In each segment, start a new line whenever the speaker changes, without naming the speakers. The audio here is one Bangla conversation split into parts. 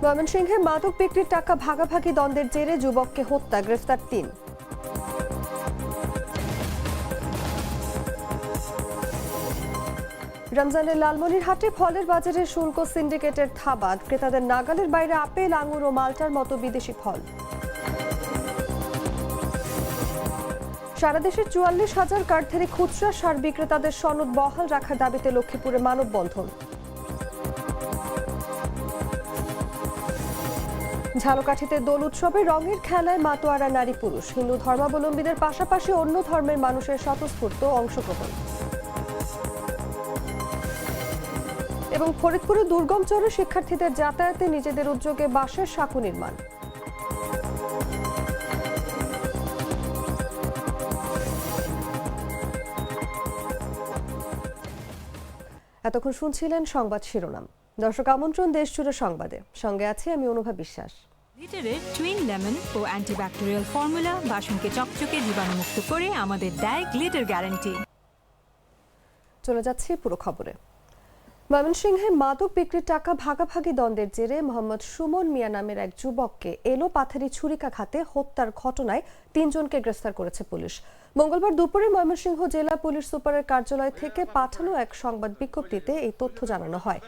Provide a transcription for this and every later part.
ময়মনসিংহে মাদক বিক্রির টাকা ভাগাভাগি দ্বন্দ্বের জেরে যুবককে হত্যা, গ্রেফতার ৩। রমজানের লালমনিরহাটে ফলের বাজারে শুল্ক সিন্ডিকেটের থাবা, ক্রেতাদের নাগালের বাইরে আপেল, আঙুর ও মাল্টার মতো বিদেশি ফল। সারা দেশের ৪৪,০০০ কার্ডধারী খুচরা সার বিক্রেতাদের সনদ বহাল রাখার দাবিতে লক্ষ্মীপুরে মানববন্ধন। ঝালকাঠিতে দোল উৎসবে রঙের খেলায় মাতোয়ারা নারী পুরুষ, হিন্দু ধর্মাবলম্বীদের পাশাপাশি অন্য ধর্মের মানুষের স্বতঃস্ফূর্ত অংশগ্রহণ। এবং ফরিদপুরে দুর্গম চরে শিক্ষার্থীদের যাতায়াতে নিজেদের উদ্যোগে বাঁশের সাঁকো নির্মাণ। এতক্ষণ শুনছিলেন সংবাদ শিরোনাম। দর্শক আমন্ত্রণ দেশজুড়ে সংবাদে, সঙ্গে আছে আমি অনুভা বিশ্বাস।
লিটারের টুইন লেমন ও অ্যান্টিব্যাকটেরিয়াল ফর্মুলা বাসনকে চকচকে জীবাণুমুক্ত করে আমাদের দেয় গ্লিটার গ্যারান্টি।
চলে যাচ্ছি পুরো খবরে। ময়মনসিংহে মাদক বিক্রির টাকা ভাগাভাগি দ্বন্দ্বের জেরে মোহাম্মদ সুমন মিয়া নামের এক যুবককে এলো পাথারি ছুরিকাঘাতে হত্যার ঘটনায় ৩ জনকে গ্রেফতার করেছে পুলিশ। মঙ্গলবার দুপুরে ময়মনসিংহ জেলা পুলিশ সুপারের কার্যালয় থেকে পাঠানো এক সংবাদ বিজ্ঞপ্তিতে এই তথ্য জানানো হয়।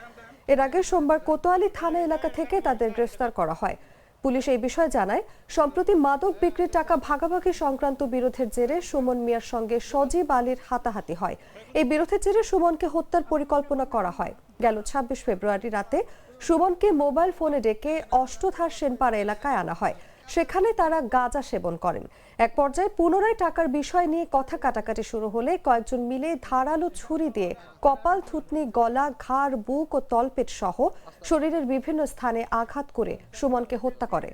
এর আগে সোমবার কোতোয়ালি থানা এলাকা থেকে তাদের গ্রেফতার করা হয়। পুলিশ এই বিষয়ে জানায়, সম্প্রতি মাদক বিক্রির টাকা ভাগাভাগি সংক্রান্ত বিরোধের জেরে সুমন মিয়ার সঙ্গে সজীব আলীর হাতাহাতি হয়। এই বিরোধের জেরে সুমনকে হত্যার পরিকল্পনা করা হয়। গেল ২৬ ফেব্রুয়ারি রাতে সুমনকে মোবাইল ফোনে ডেকে অষ্টধার সেনপাড়া এলাকায় আনা হয়। সেখানে তারা গাঁজা সেবন করেন। এক পর্যায়ে পুনরায় টাকার বিষয় নিয়ে কথা কাটাকাটি শুরু হলে কয়েকজন মিলে ধারালো ছুরি দিয়ে কপাল, থুতনি, গলা, ঘাড়, বুক ও তলপেট সহ শরীরের বিভিন্ন স্থানে আঘাত করে সুমনকে হত্যা করে।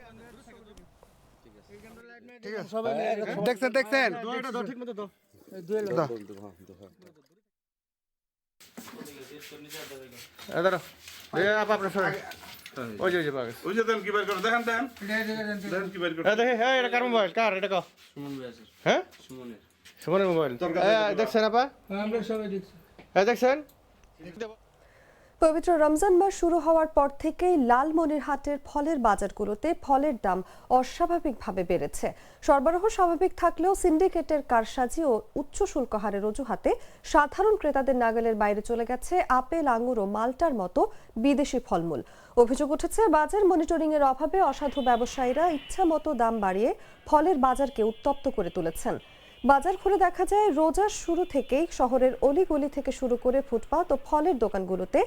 পবিত্র রমজান মাস শুরু হওয়ার পর থেকেই লালমনিরহাটের ফলের বাজারগুলোতে ফলের দাম অস্বাভাবিকভাবে বেড়েছে। সরবরাহ স্বাভাবিক থাকলেও সিন্ডিকেটের কারসাজি ও উচ্চ শুল্ক হারের অজুহাতে সাধারণ ক্রেতাদের নাগালের বাইরে চলে গেছে আপেল, আঙুর ও মাল্টার মতো বিদেশি ফলমূল। অভিযোগ উঠেছে, বাজার মনিটরিং এর অভাবে অসাধু ব্যবসায়ীরা ইচ্ছামতো দাম বাড়িয়ে ফলের বাজারকে উত্তপ্ত করে তুলেছেন। বাজার ঘুরে দেখা যায়, রোজার শুরু থেকেই শহরের অলিগলি থেকে শুরু করে ফুটপাত ও ফলের দোকানগুলোতে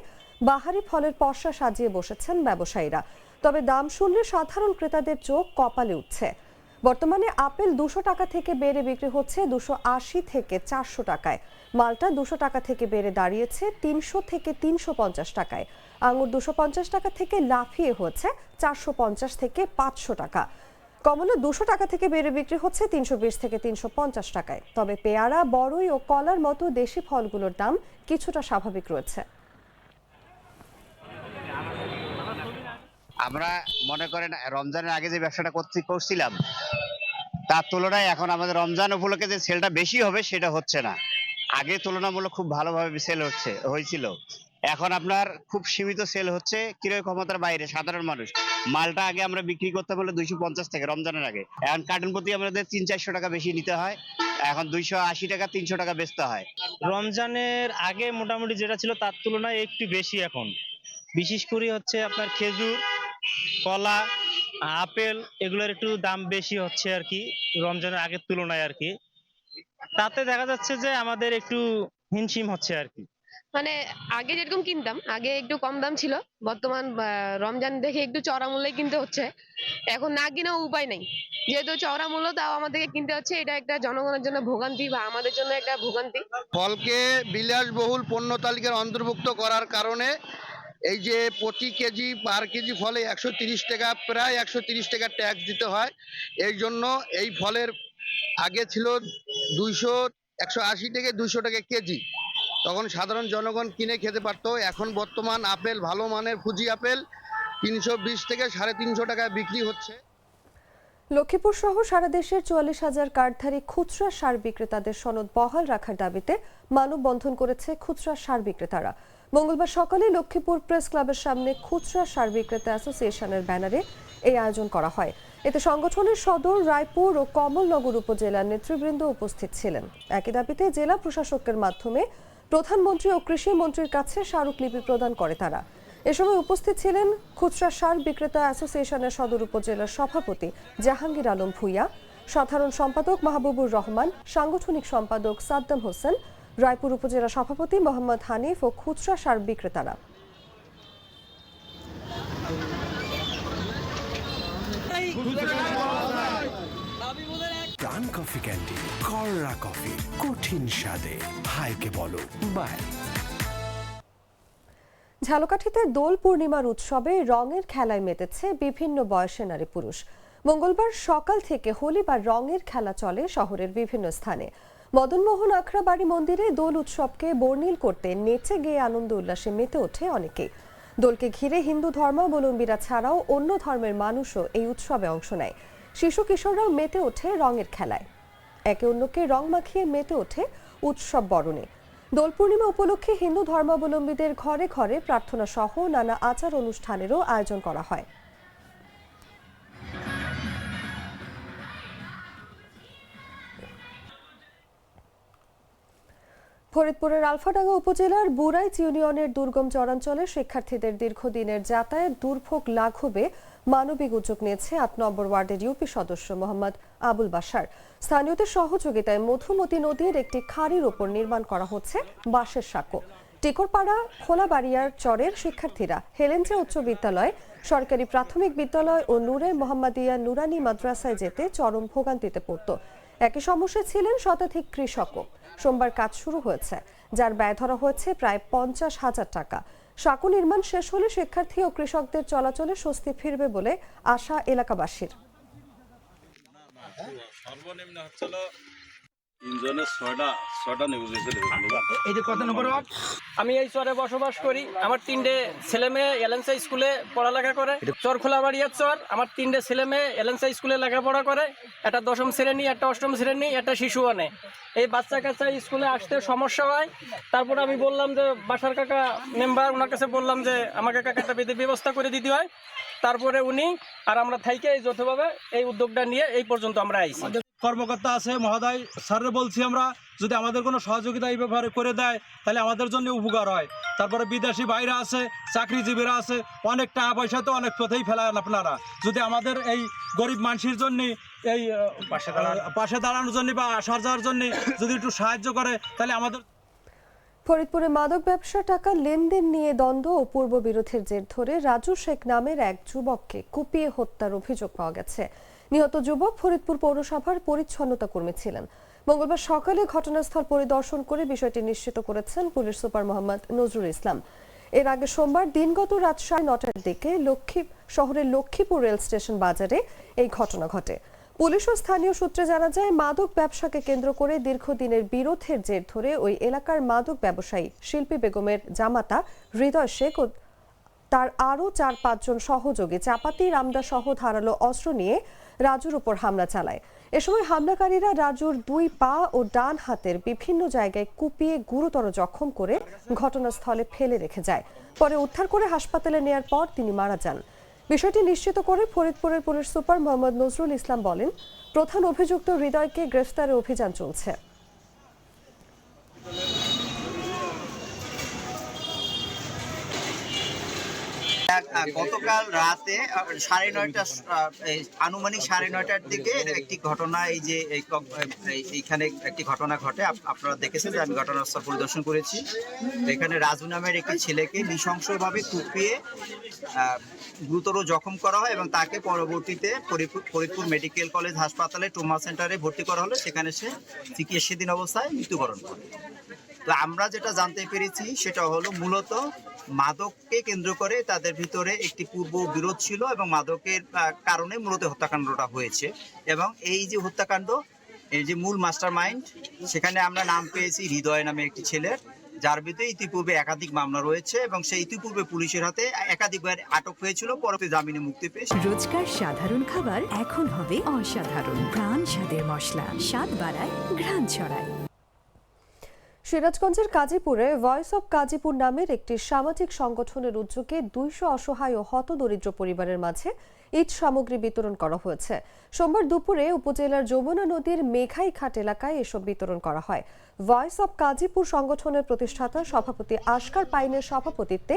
বাহারি ফলের পসরা সাজিয়ে বসেছেন ব্যবসায়ীরা। তবে দাম শুনলে সাধারণ ক্রেতাদের চোখ কপালে উঠছে। বর্তমানে আপেল ২০০ টাকা থেকে বেড়ে বিক্রি হচ্ছে ২৮০ থেকে ৪০০ টাকায়। মালটা ২০০ টাকা থেকে বেড়ে দাঁড়িয়েছে ৩০০ থেকে ৩৫০ টাকায়। আঙুর ২৫০ টাকা থেকে লাফিয়ে হচ্ছে ৪৫০ থেকে ৫০০ টাকা। কমলা ২০০ টাকা থেকে বেড়ে বিক্রি হচ্ছে ৩২০ থেকে ৩৫০ টাকায়। তবে পেয়ারা, বড়ই ও কলার মতো দেশি ফলগুলোর দাম কিছুটা স্বাভাবিক রয়েছে।
আমরা মনে করেন রমজানের আগে যে ব্যবসাটা করছিলাম তার তুলনায় এখন আমাদের রমজান উপলক্ষে যে সেলটা বেশি হবে সেটা হচ্ছে না। আগে তুলনামূলক খুব ভালোভাবে সেল হয়েছিল। এখন আপনার খুব সীমিত সেল হচ্ছে, ক্রয় ক্ষমতার বাইরে। সাধারণ মানুষ মালটা আগে আমরা বিক্রি করতে বলে 250 থেকে রমজানের আগে, এখন কার্টন প্রতি আমাদের 300-400 টাকা বেশি নিতে হয়। এখন 280 টাকা 300 টাকা বেচতে হয়।
রমজানের আগে মোটামুটি যেটা ছিল তার তুলনায় একটু বেশি এখন। বিশেষ করে হচ্ছে আপনার খেজুর, কলা, আপেল এগুলোর একটু দাম বেশি হচ্ছে আর কি রমজানের আগের তুলনায় আর কি। তাতে দেখা যাচ্ছে যে আমাদের একটু হিমশিম হচ্ছে আর কি।
মানে আগে যেরকম কিনতাম, আগে একটু কম দাম ছিল, বর্তমান রমজান দেখে একটু চড়া মূল্যে কিনতে হচ্ছে। এখন না কিনেও উপায় নেই, যেহেতু চড়া মূল্য তাও আমাদেরকে কিনতে হচ্ছে। এটা একটা জনগণের জন্য ভোগান্তি বা আমাদের জন্য একটা ভোগান্তি।
ফলকে বিলাসবহুল পণ্য তালিকার অন্তর্ভুক্ত করার কারণে এই যে প্রতি কেজি পার কেজি ফলে 130 টাকা, প্রায় 130 টাকা ট্যাক্স দিতে হয়। এই জন্য এই ফলের আগে ছিল 180 থেকে 200 টাকা কেজি, তখন সাধারণ জনগণ কিনে খেতে পারতো। এখন বর্তমান আপেল, ভালো মানের ফুজি আপেল 320 থেকে 350 টাকায় বিক্রি হচ্ছে।
লক্ষ্মীপুর সহ সারা দেশের 44,000 কার্ডধারী খুচরা সার বিক্রেতাদের সনদ বহাল রাখার দাবিতে মানববন্ধন করেছে খুচরা সার বিক্রেতারা। মঙ্গলবার সকালে লক্ষ্মীপুর প্রেস ক্লাবের সামনে খুচরা সার বিক্রেতা অ্যাসোসিয়েশনের ব্যানারে এই আয়োজন করা হয়। এতে সংগঠনের সদর, রায়পুর ও কমলনগর উপজেলার নেতৃবৃন্দ উপস্থিত ছিলেন। একই দাবিতে জেলা প্রশাসকের মাধ্যমে প্রধানমন্ত্রী ও কৃষি মন্ত্রীর কাছে স্মারকলিপি প্রদান করে তারা। এ সময় উপস্থিত ছিলেন খুচরা সার বিক্রেতা অ্যাসোসিয়েশনের সদর উপজেলার সভাপতি জাহাঙ্গীর আলম ভূঁইয়া, সাধারণ সম্পাদক মাহবুবুর রহমান, সাংগঠনিক সম্পাদক সাদ্দাম হোসেন, রায়পুর উপজেলা সভাপতি মোহাম্মদ হানিফ ও খুচরা সার বিক্রেতারা।
প্রাণ কফি ক্যান্ডি, কররা কফি, কঠিন স্বাদে, হাইকে বলো বাই।
ঝালকাঠিতে দোল পূর্ণিমার উৎসবে রঙের খেলায় মেতেছে বিভিন্ন বয়সের নারী পুরুষ। মঙ্গলবার সকাল থেকে হোলি বা রঙের খেলা চলে শহরের বিভিন্ন স্থানে। মদনমোহন আখড়াবাড়ি মন্দিরে দোল উৎসবকে বর্ণিল করতে নেচে গেয়ে আনন্দ উল্লাসে মেতে ওঠে অনেকেই। দোলকে ঘিরে হিন্দু ধর্মাবলম্বীরা ছাড়াও অন্য ধর্মের মানুষও এই উৎসবে অংশ নেয়। শিশু কিশোররাও মেতে ওঠে রঙের খেলায়, একে অন্যকে রং মাখিয়ে মেতে ওঠে উৎসব বরণে। দোল পূর্ণিমা উপলক্ষে হিন্দু ধর্মাবলম্বীদের ঘরে ঘরে প্রার্থনা সহ নানা আচার অনুষ্ঠানেরও আয়োজন করা হয়। ফরিদপুরের আলফাডাঙ্গা উপজেলার বুরাইচ ইউনিয়নের দুর্গম চরাঞ্চলে শিক্ষার্থীদের দীর্ঘদিনের যাতায়াত দুর্ভোগ লাঘবে মানবিক উদ্যোগ নিয়েছে ৮ নম্বর ওয়ার্ডের ইউপি সদস্য মোহাম্মদ আবুল বাশার। স্থানীয়দের সহযোগিতায় মধুমতি নদীর একটি খাড়ির ওপর নির্মাণ করা হচ্ছে বাঁশের সাঁকো। টিকরপাড়া খোলাবাড়িয়ার চরের শিক্ষার্থীরা হেলেঞ্জা উচ্চ বিদ্যালয়, সরকারি প্রাথমিক বিদ্যালয় ও নূরে মোহাম্মদিয়া নুরানি মাদ্রাসায় যেতে চরম ভোগান্তিতে পড়ত। একই সমস্যা ছিলেন শতাধিক কৃষকও। সোমবার কাজ শুরু হয়েছে, যার ব্যয় ধরা হয়েছে প্রায় 50,000 টাকা। সাঁকো নির্মাণ শেষ হলে শিক্ষার্থী ও কৃষকদের চলাচলে স্বস্তি ফিরবে বলে আশা এলাকাবাসীর।
সর্বনিম্ন হচ্ছিল ইঞ্জনের 6টা নেগোসিয়েশন।
আমি এই চরে বসবাস করি। আমার 3টে ছেলে মেয়ে এলেন্সা স্কুলে পড়ালেখা করে। চর খোলাবাড়িয়ার চর, আমার 3টে ছেলে মেয়ে এলেন্সা স্কুলে লেখাপড়া করে। একটা 10ম শ্রেণী, একটা 8ম শ্রেণী, একটা শিশু আনে। এই বাচ্চা কাচ্চা স্কুলে আসতে সমস্যা হয়। তারপরে আমি বললাম যে বাসার কাকা মেম্বার, ওনার কাছে বললাম যে আমাকে কাকাটা বেঁধে ব্যবস্থা করে দিতে হয়। তারপরে উনি আর আমরা থাইকে এই যৌথভাবে এই উদ্যোগটা নিয়ে এই পর্যন্ত আমরা আইছি।
কর্মকর্তা আছে মহোদয় স্যারের বলছি আমরা যদি আমাদের কোনো সহযোগিতা এই ব্যাপারে করে দেয় তাহলে আমাদের জন্য উপকার হয়। তারপরে বিদেশি ভাইরা আছে, চাকরিজীবীরা আছে, অনেক টাকা পয়সা তো অনেক পথেই ফেলান আপনারা। যদি আমাদের এই গরিব মানুষের জন্য এই পাশে দাঁড়ানোর জন্য বা আসার যাওয়ার জন্য যদি একটু সাহায্য করে তাহলে আমাদের।
ফরিদপুরে মাদক ব্যবসা টাকা লেনদেন নিয়ে দ্বন্দ্ব ও পূর্ব বিরোধের জের ধরে রাজু শেখ নামের এক যুবককে কুপিয়ে হত্যার অভিযোগ পাওয়া গেছে। নিহত যুবক ফরিদপুর পৌরসভার পরিচ্ছন্নতা কর্মী ছিলেন। মঙ্গলবার সকালে ঘটনাস্থল পরিদর্শন করে বিষয়টি নিশ্চিত করেছেন পুলিশ সুপার মোহাম্মদ নজরুল ইসলাম। এর আগে সোমবার দিনগত রাত 9:30টার দিকে শহরের লক্ষ্মীপুর রেল স্টেশন বাজারে এই ঘটনা ঘটে। পুলিশ ও স্থানীয় সূত্রে জানা যায়, মাদক ব্যবসাকে কেন্দ্র করে দীর্ঘদিনের বিরোধের জের ধরে ওই এলাকার মাদক ব্যবসায়ী শিল্পী বেগমের জামাতা হৃদয় শেখ ও তার আরও 4-5 জন সহযোগী চাপাতি, রামদা সহ ধারালো অস্ত্র নিয়ে রাজুর উপর হামলা চালায়। এ সময় হামলাকারীরা রাজুর 2 পা ও ডান হাতের বিভিন্ন জায়গায় কুপিয়ে গুরুতর জখম করে ঘটনাস্থলে ফেলে রেখে যায়। পরে উদ্ধার করে হাসপাতালে নেয়ার পর তিনি মারা যান। বিষয়টি নিশ্চিত করে ফরিদপুরের পুলিশ সুপার মোহাম্মদ নজরুল ইসলাম বলেন, প্রধান অভিযুক্ত হৃদয়কে গ্রেফতারে অভিযান চলছে।
গতকাল রাতে 9:30 আনুমানিক 9:30টার দিকে একটি ঘটনা এইখানে একটি ঘটনা ঘটে। আপনারা দেখেছেন যে আমি ঘটনাস্থল পরিদর্শন করেছি। এখানে রাজু নামের একটি ছেলেকে নৃশংসভাবে কুপিয়ে গুরুতর জখম করা হয় এবং তাকে পরবর্তীতে ফরিদপুর মেডিকেল কলেজ হাসপাতালে ট্রমা সেন্টারে ভর্তি করা হলো। সেখানে সে চিকিৎসাধীন অবস্থায় মৃত্যুবরণ করে। তো আমরা যেটা জানতে পেরেছি সেটা হলো মূলত মাদককে কেন্দ্র করে তাদের ভিতরে একটি পূর্ব বিরোধ ছিল এবং মাদকের কারণে মূলত হত্যাকাণ্ডটা হয়েছে। এবং এই যে হত্যাকাণ্ড, এই যে মূল মাস্টার মাইন্ড, সেখানে আমরা নাম পেয়েছি হৃদয় নামে একটি ছেলের, যার বিরুদ্ধে ইতিপূর্বে একাধিক মামলা রয়েছে এবং সেই ইতিপূর্বে পুলিশের হাতে একাধিকবার আটক হয়েছিল, পরবর্তী জামিনে মুক্তি পেয়ে
রোজকার সাধারণ খাবার এখন হবে অসাধারণ। প্রাণ স্বাদের মশলা, স্বাদ বাড়ায়, ঘ্রাণ ছড়ায়।
সিরাজগঞ্জের কাজীপুরে ভয়েস অব কাজীপুর নামের একটি সামাজিক সংগঠনের উদ্যোগে 200 অসহায় ও হতদরিদ্র পরিবারের মাঝে ঈদ সামগ্রী বিতরণ করা হয়েছে। সোমবার দুপুরে উপজেলার যমুনা নদীর মেঘাইঘাট এলাকায় এসব বিতরণ করা হয়। ভয়েস অব কাজীপুর সংগঠনের প্রতিষ্ঠাতা সভাপতি আসকার পাইনের সভাপতিত্বে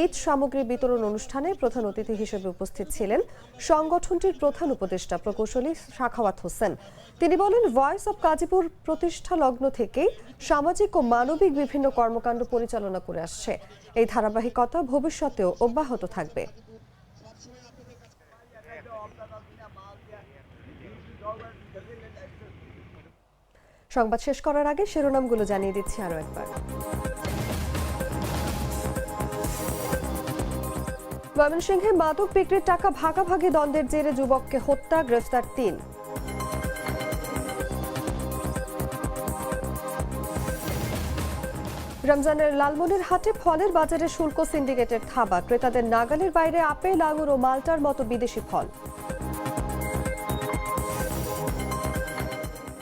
ঈদ সামগ্রী বিতরণ অনুষ্ঠানে প্রধান অতিথি হিসেবে উপস্থিত ছিলেন সংগঠনটির প্রধান উপদেষ্টা প্রকৌশলী সাখাওয়াত হোসেন। তিনি বলেন, ভয়েস অব কাজীপুর প্রতিষ্ঠা লগ্ন থেকেই সামাজিক ও মানবিক বিভিন্ন কর্মকাণ্ড পরিচালনা করে আসছে। এই ধারাবাহিকতা ভবিষ্যতেও অব্যাহত থাকবে। সংবাদ শেষ করার আগে শিরোনামগুলো জানিয়ে দিচ্ছি আরো একবার। ময়মনসিংহে মাদক বিক্রির টাকা ভাগাভাগি দ্বন্দ্বের জেরে যুবককে হত্যা, গ্রেফতার 3। রমজানের লালমনিরহাটে ফলের বাজারে শুল্ক সিন্ডিকেটের থাবা, ক্রেতাদের নাগালের বাইরে আপেল, আঙুর ও মাল্টার মতো বিদেশি ফল।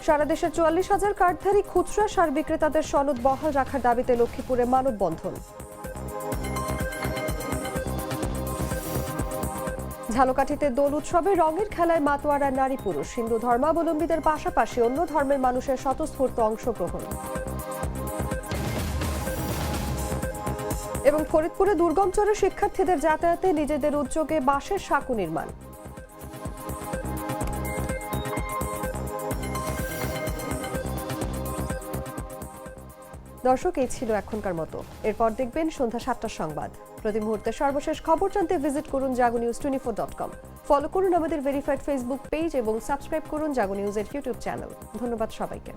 সারা দেশে 44,000 কার্ডধারী খুচরা সার বিক্রেতাদের সনদ বহাল রাখার দাবিতে লক্ষ্মীপুরে মানববন্ধন। ঝালকাঠিতে দোল উৎসবে রঙের খেলায় মাতোয়ারা নারী পুরুষ, হিন্দু ধর্মাবলম্বীদের পাশাপাশি অন্য ধর্মের মানুষের স্বতঃস্ফূর্ত অংশগ্রহণ। এবং ফরিদপুরে দুর্গম চরে শিক্ষার্থীদের যাতায়াতে নিজেদের উদ্যোগে বাঁশের সাঁকো নির্মাণ। দর্শক, এই ছিল এখনকার মতো। এরপর দেখবেন সন্ধ্যা 7টার সংবাদ। প্রতি মুহূর্তে সর্বশেষ খবর জানতে ভিজিট করুন jagonews24.com। ফলো করুন আমাদের ভেরিফাইড ফেসবুক পেজ এবং সাবস্ক্রাইব করুন জাগো নিউজের ইউটিউব চ্যানেল। ধন্যবাদ সবাইকে।